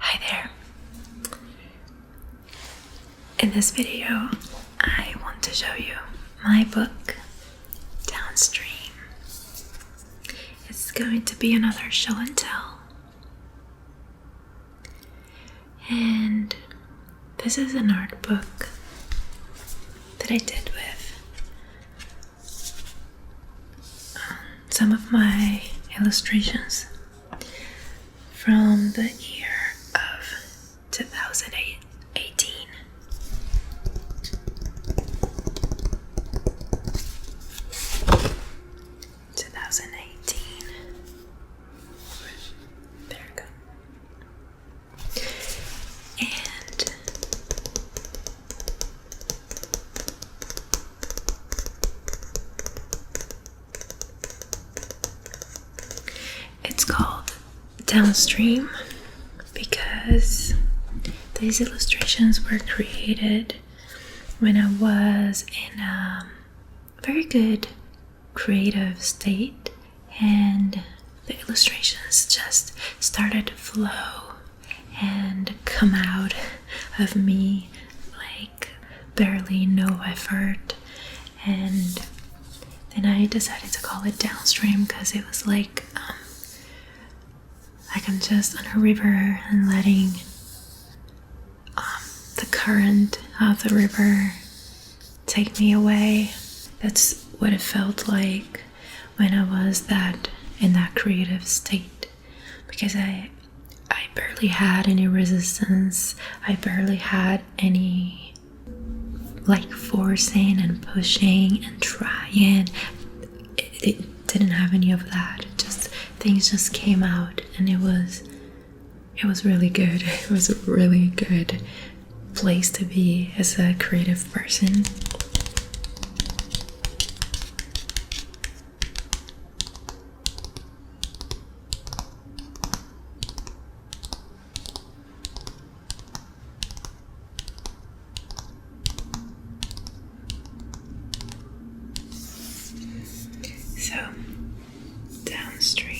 Hi there. In this video, I want to show you my book, Downstream. It's going to be another show and tell. And this is an art book that I did with some of my illustrations from the year of 2018. 2018. There we go. And it's called Downstream because these illustrations were created when I was in a very good creative state, and the illustrations just started to flow and come out of me like barely no effort. And then I decided to call it Downstream because it was like I'm just on a river and letting the current of the river take me away. That's what it felt like when I was in that creative state, because I barely had any resistance. I barely had any like forcing and pushing and trying. It didn't have any of that. Things just came out, and it was really good. It was a really good place to be as a creative person. So, Downstream.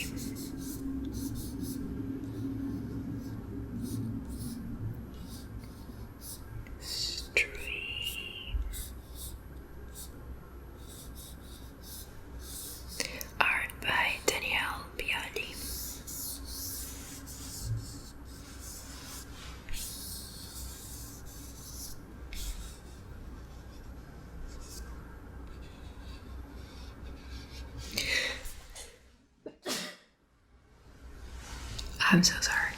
Art by Danielle, Pioli. I'm so sorry.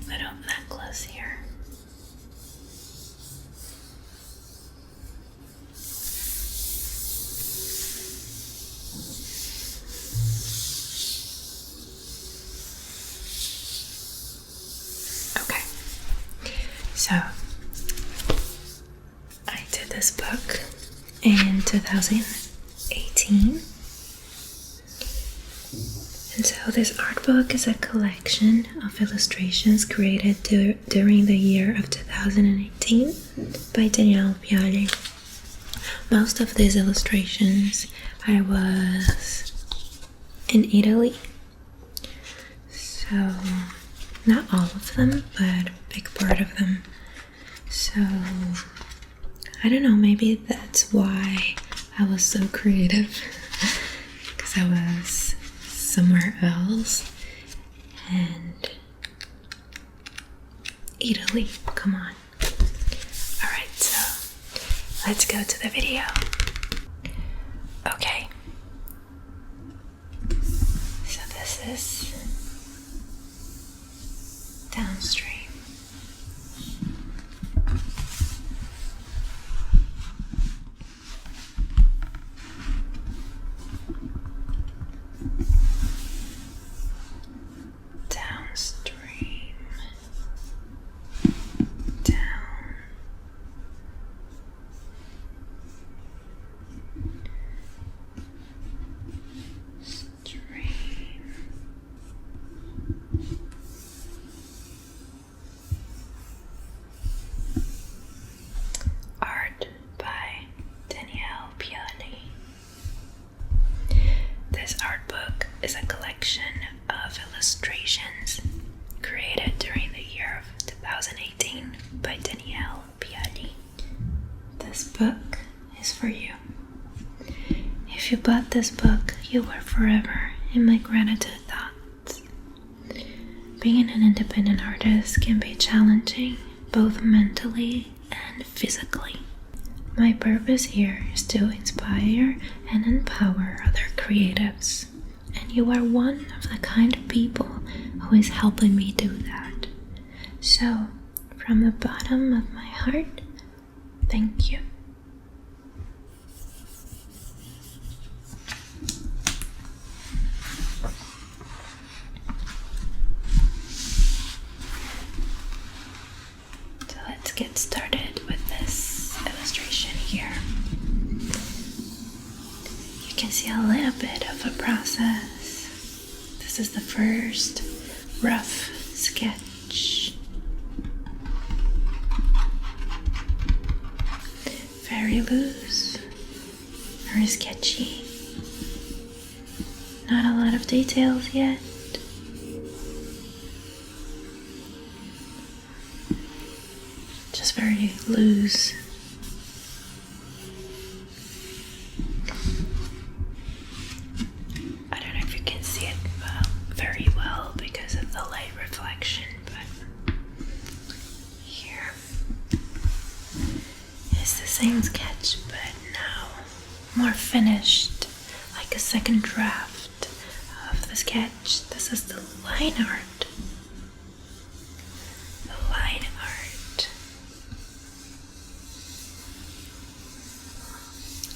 Little necklace here. Okay, so I did this book in 2018, and so this art book is a collection of illustrations created during the year of 2018 by Danielle Pioli. Most of these illustrations I was in Italy, so not all of them, but a big part of them. So I don't know, maybe that's why I was so creative, because I was somewhere else. And Italy, come on. Alright, so let's go to the video. Okay, so this is Downstream. This art book is a collection of illustrations created during the year of 2018 by Danielle, Pioli. This book is for you. If you bought this book, you are forever in my gratitude thoughts. Being an independent artist can be challenging, both mentally and physically. My purpose here is to inspire and empower other creatives, and you are one of the kind of people who is helping me do that. So, from the bottom of my heart, thank you. So let's get started with this illustration here. You can see a little bit of a process. This is the first rough sketch. Very loose, very sketchy. Not a lot of details yet. Just very loose. I don't know if you can see it very well because of the light reflection, but here is the same sketch, but now more finished, like a second draft of the sketch. This is the line art. The line art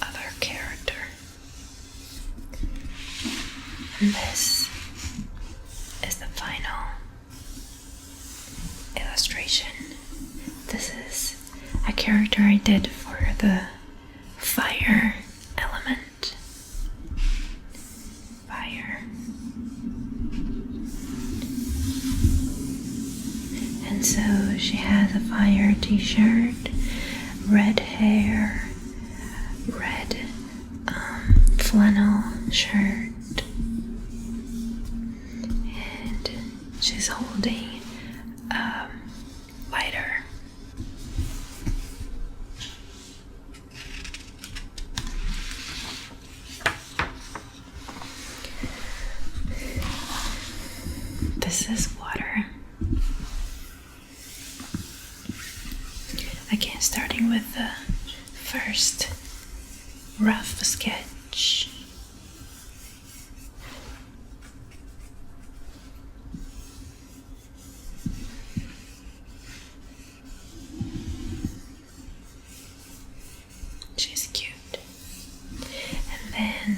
of our character. And this is the final illustration. This is a character I did for the fire element. Fire. And so she has a fire t-shirt, red hair, red flannel shirt, and she's holding a lighter. This is water. Again, starting with the first rough sketch. She's cute. And then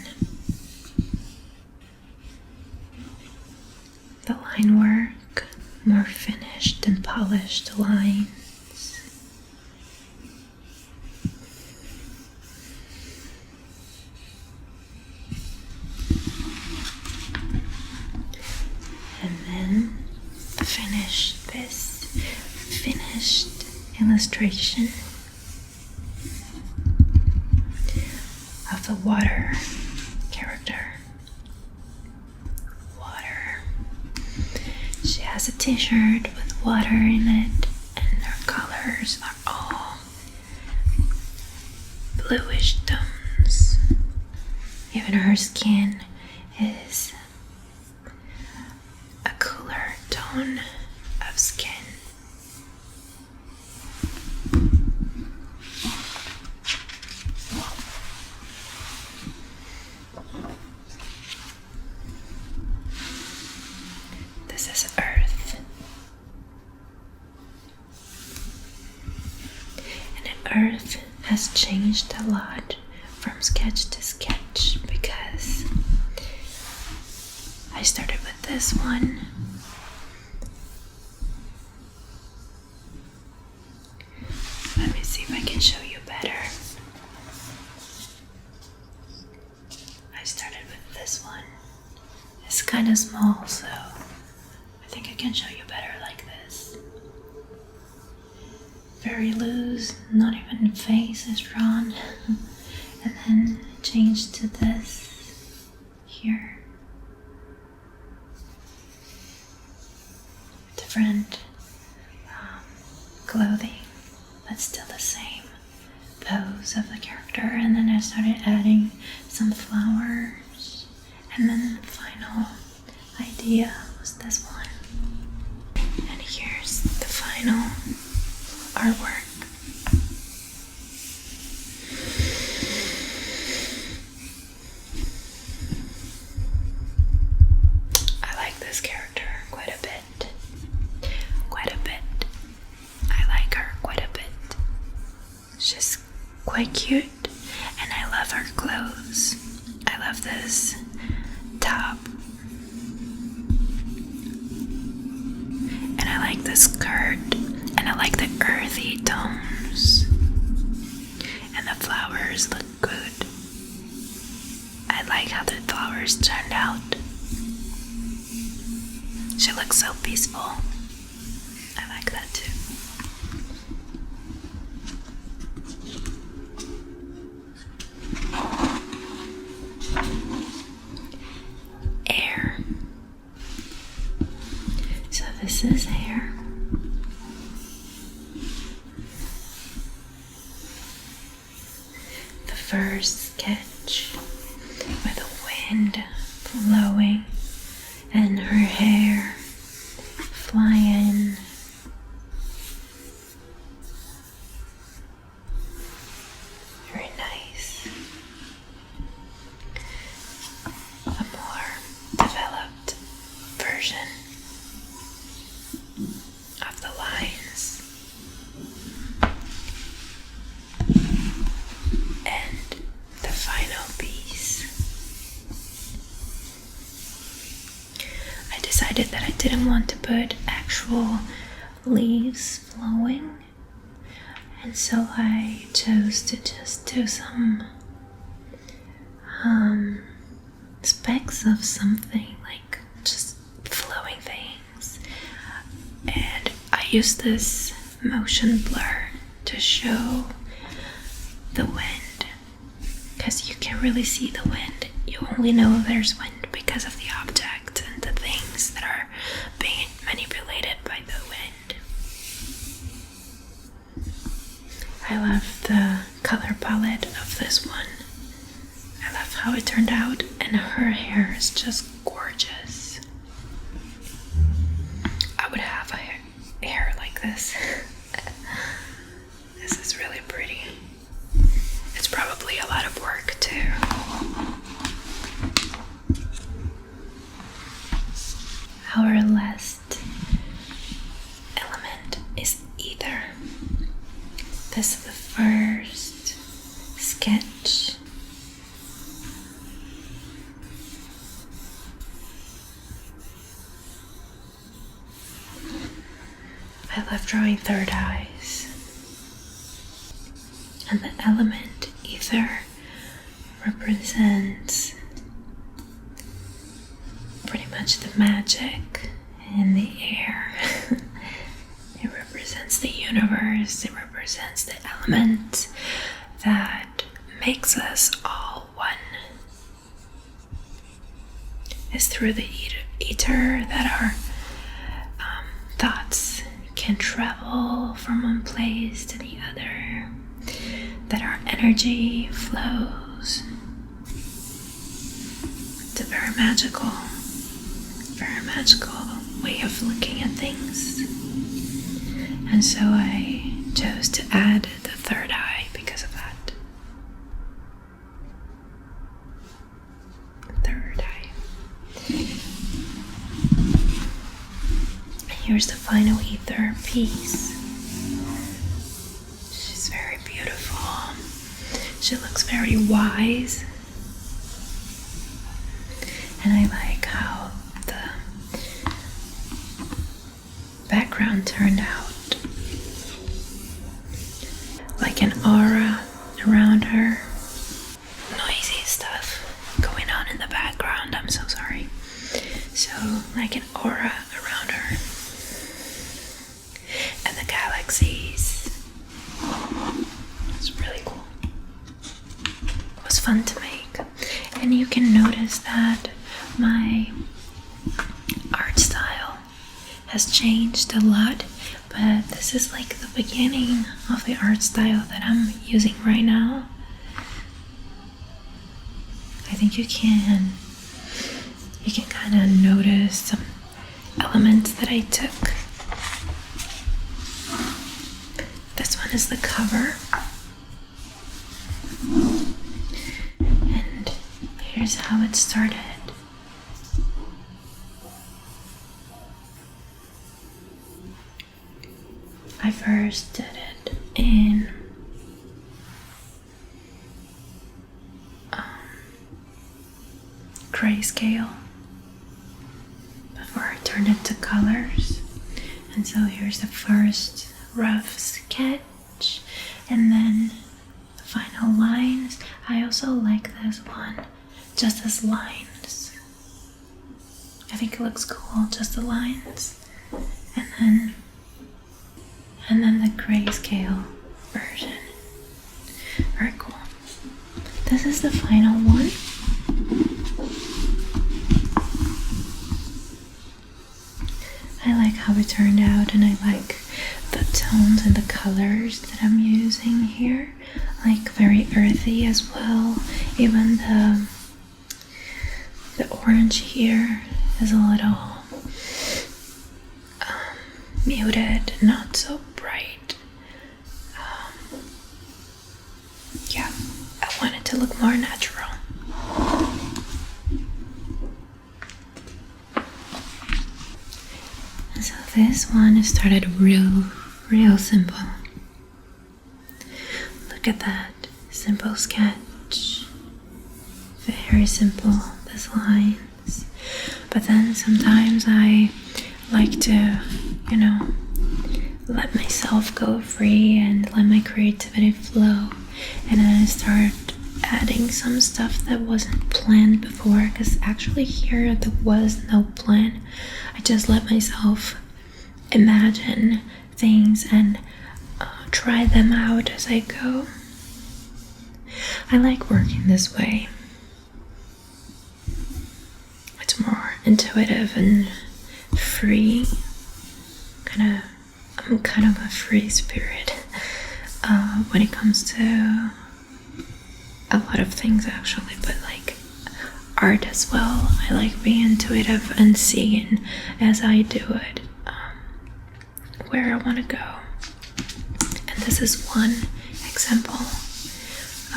the line work, more finished and polished lines. And then this finished illustration of the water character. Water. She has a t-shirt with water in it, and her colors are all bluish tones. Even her skin is a cooler tone of skin. This is Earth. And Earth has changed a lot from sketch to sketch because I started with this one. Let me see if I can show you better. I started with this one. It's kind of small, so I think I can show you better like this. Very loose, not even the face is drawn. And then change to this here. Different clothing, but still the same pose of the character. And then I started adding some flowers, and then the final idea was this one. And here's the final artwork. I like this character quite a bit. I like her quite a bit. She's quite cute, and I love her clothes. I love this top, and I like this skirt, and I like the earthy tones, and the flowers look good. I like how the flowers turned out. She looks so peaceful. I like that too. Air. So this is air. The first sketch with the wind blowing and her hair flying. Very nice. A more developed version of the lines. And the final piece. I decided that I didn't want to put actual leaves flowing, and so I chose to just do some specks of something, like just flowing things. And I used this motion blur to show the wind, because you can't really see the wind. You only know there's wind because of the object and the things that are being manipulated by the wind. I love the color palette of this one. I love how it turned out, and her hair is just gorgeous. I would have a hair like this. This is really pretty. It's probably a lot of work too. Our last element is ether. This is the first sketch. I love drawing third eyes. And the element ether represents pretty much the magic in the air. It represents the universe. It represents the element that makes us all one. It's through the ether that our thoughts can travel from one place to the other, that our energy flows. It's a very magical way of looking at things. And so I chose to add the third eye because of that. Third eye. Here's the final ether piece. She's very beautiful. She looks very wise. And I like how the background turned out. Like an aura around her. Noisy stuff going on in the background. I'm so sorry. So, like an aura around her. And the galaxies. It's really cool. It was fun to make. And you can notice that my art style has changed a lot, but this is like the beginning of the art style that I'm using right now. I think you can kind of notice some elements that I took. This one is the cover, and here's how it started. I first did it in grayscale before I turned it to colors. And so here's the first rough sketch, and then the final lines. I also like this one just as lines. I think it looks cool, just the lines. And then the grayscale version. Very cool. This is the final one. I like how it turned out, and I like the tones and the colors that I'm using here. Like very earthy as well. Even the orange here is a little muted, not so bright. Yeah, I want it to look more natural. And so this one started real simple. Look at that simple sketch. Very simple, these lines. But then sometimes I like to, let myself go free and let my creativity flow. And then I start adding some stuff that wasn't planned before, because actually here there was no plan. I just let myself imagine things and try them out as I go. I like working this way. It's more intuitive and free. I'm kind of a free spirit when it comes to a lot of things, actually, but like art as well. I like being intuitive and seeing as I do it where I want to go. And this is one example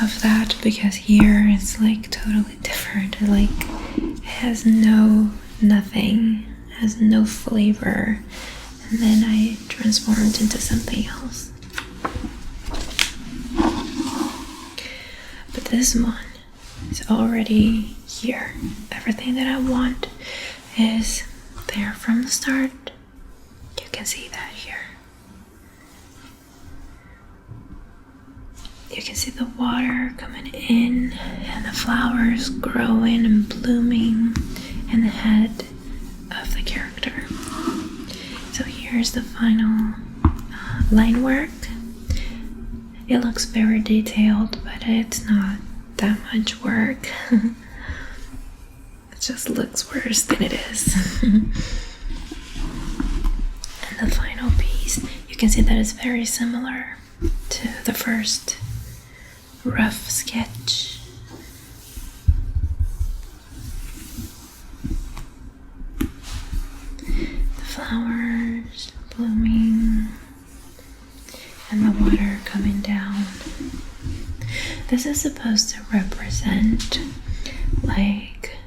of that, because here it's like totally different. Like it has nothing, has no flavor, and then I transformed into something else. But this one is already here. Everything that I want is there from the start. You can see that here. You can see the water coming in and the flowers growing and blooming in the head of the character. So here's the final line work. It looks very detailed, but it's not that much work. It just looks worse than it is. And the final piece, you can see that it's very similar to the first rough sketch. The flowers blooming and the water coming down. This is supposed to represent like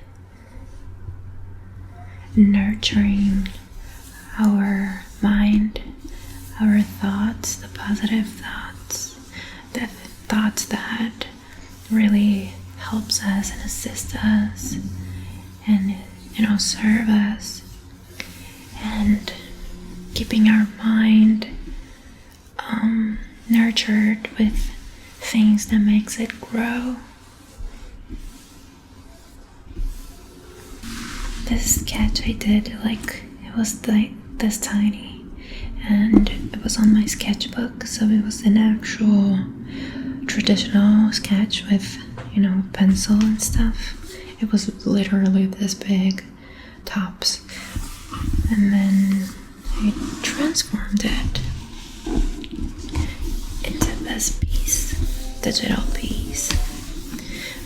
nurturing our mind, our thoughts, the positive thoughts, the thoughts that really helps us and assist us and serve us, and keeping our mind nurtured with things that makes it grow. This sketch I did, it was like this tiny, and it was on my sketchbook, so it was an actual traditional sketch with pencil and stuff. It was literally this big, tops. And then I transformed it into this piece, digital piece,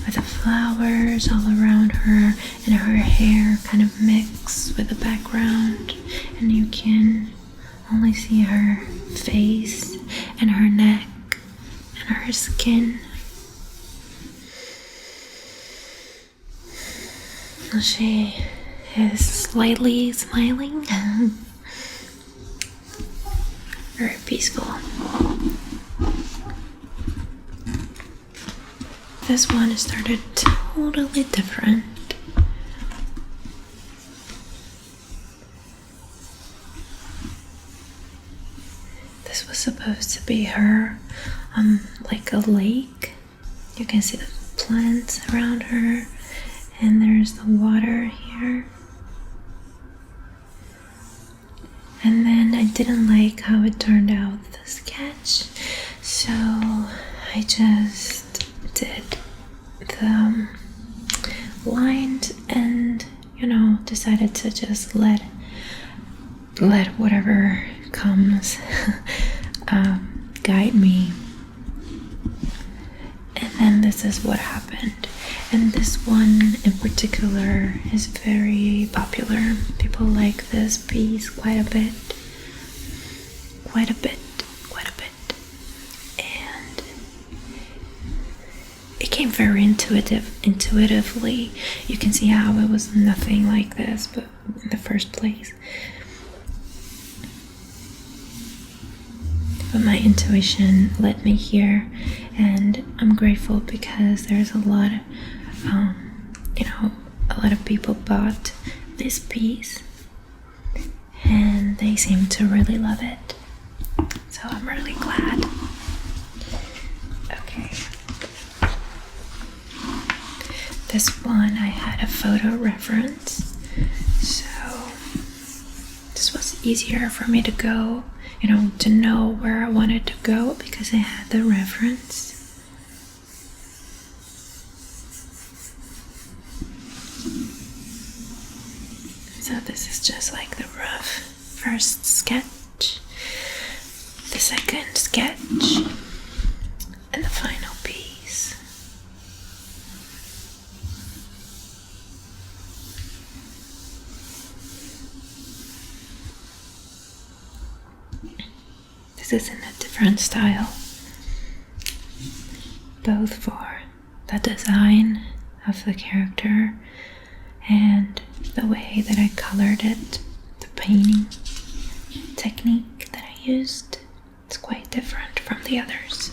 with the flowers all around her, and her hair kind of mixed with the background, and you can only see her face and her neck and her skin. She is slightly smiling. Very peaceful. This one started totally different. This was supposed to be her on like a lake. You can see the plants around her, and there's the water here. And then I didn't like how it turned out, the sketch, so I just did the lines and, decided to just let whatever comes guide me. And then this is what happened. And this one in particular is very popular. People like this piece quite a bit. And it came very intuitively. You can see how it was nothing like this, but in the first place. But my intuition led me here, and I'm grateful because there's a lot of a lot of people bought this piece and they seem to really love it, so I'm really glad. Okay, this one I had a photo reference, so this was easier for me to go, to know where I wanted to go because I had the reference. So this is just like the rough first sketch, the second sketch, and the final piece. This is in a different style, both for the design of the character and the way that I colored it. The painting technique that I used is quite different from the others.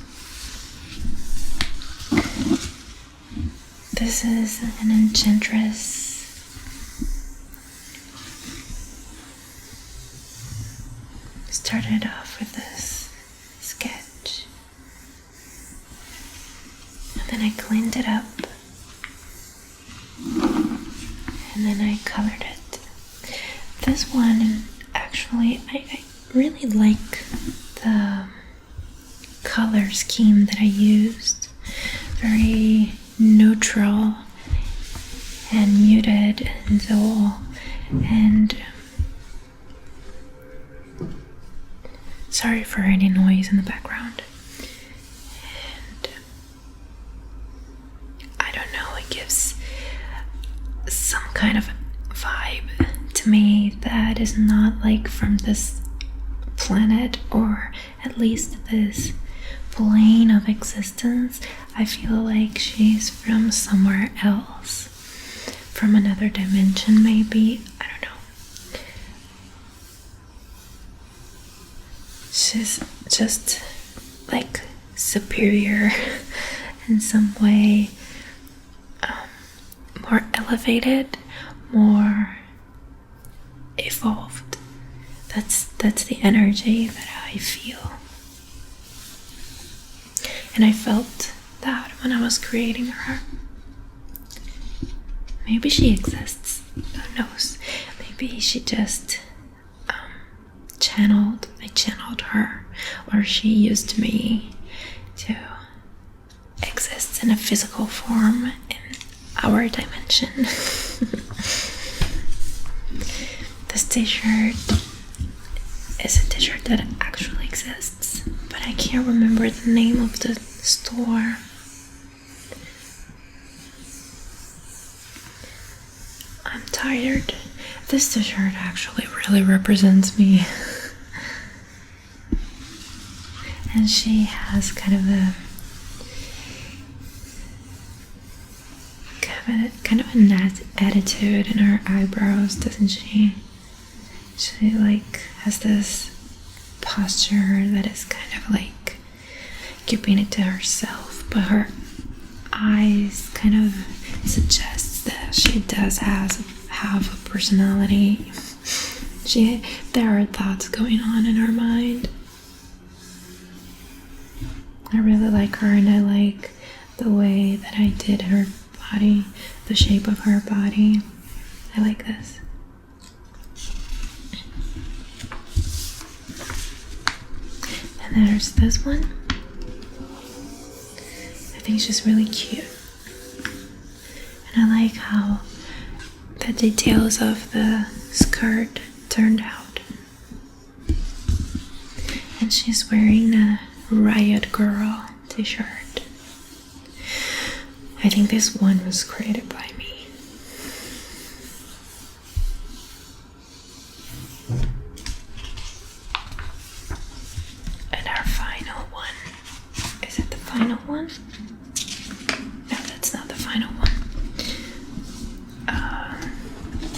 This is an enchantress. Started off with this sketch, and then I cleaned it up, and then I colored it. This one, actually, I really like the color scheme that I used. Very neutral and muted and dull, and sorry for any noise in the background. And I don't know, it gives some kind of vibe to me that is not like from this planet, or at least this plane of existence. I feel like she's from somewhere else, from another dimension maybe. I don't know. She's just like superior in some way, more elevated, more evolved. That's the energy that I feel. And I felt that when I was creating her. Maybe she exists, who knows? Maybe she just I channeled her, or she used me to exist in a physical form, and our dimension. This t-shirt is a t-shirt that actually exists, but I can't remember the name of the store. I'm tired. This t-shirt actually really represents me. And she has kind of an attitude in her eyebrows, doesn't she? She like has this posture that is kind of like keeping it to herself, but her eyes kind of suggests that she does have a personality. There are thoughts going on in her mind. I really like her, and I like the way that I did her body, the shape of her body. I like this. And there's this one. I think she's really cute. And I like how the details of the skirt turned out. And she's wearing a Riot Girl t-shirt. I think this one was created by me. And our final one. Is it the final one? No, that's not the final one.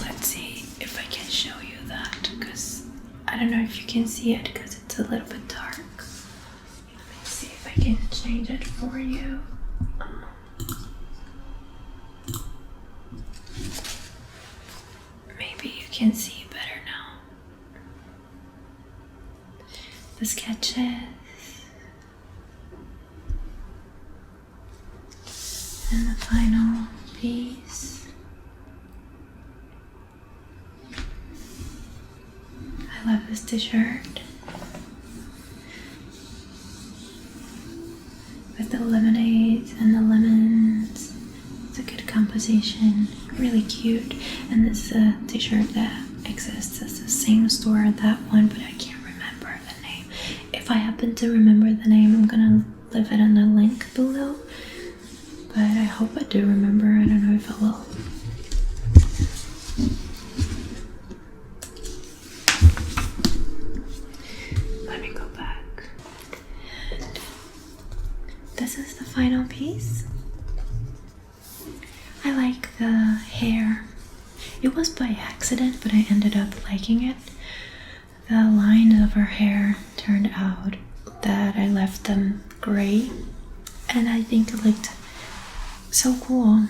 Let's see if I can show you that, because I don't know if you can see it because it's a little bit dark. Let me see if I can change it for you. Maybe you can see better now. The sketches and the final piece. I love this t-shirt with the lemonades and the lemons. It's a good composition, really cute. And this is a t-shirt that exists as the same store as that one, but I can't remember the name. If I happen to remember the name, I'm gonna leave it in the link below. But I hope I do remember. I don't know if I will. Let me go back. This is the final piece. I like the hair. It was by accident, but I ended up liking it. The lines of her hair turned out that I left them gray, and I think it looked so cool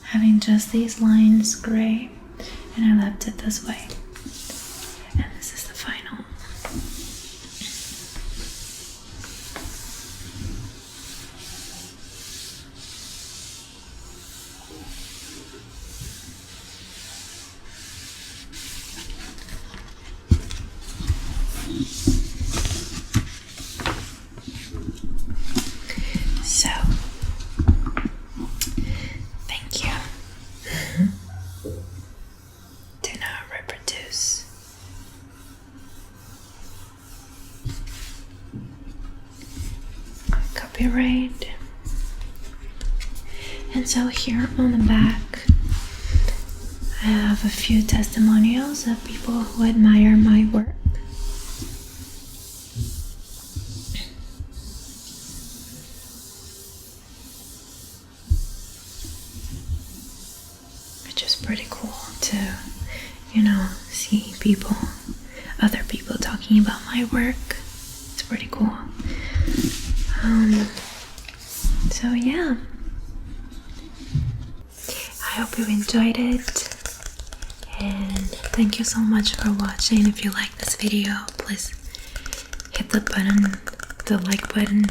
having just these lines gray, and I left it this way. And this is the final. So, thank you. Do not reproduce. Copyright. And so here on the back, I have a few testimonials of people who admire my work. Which is pretty cool to, see other people talking about my work. It's pretty cool. So yeah. I hope you enjoyed it, and thank you so much for watching. If you like this video, please hit the like button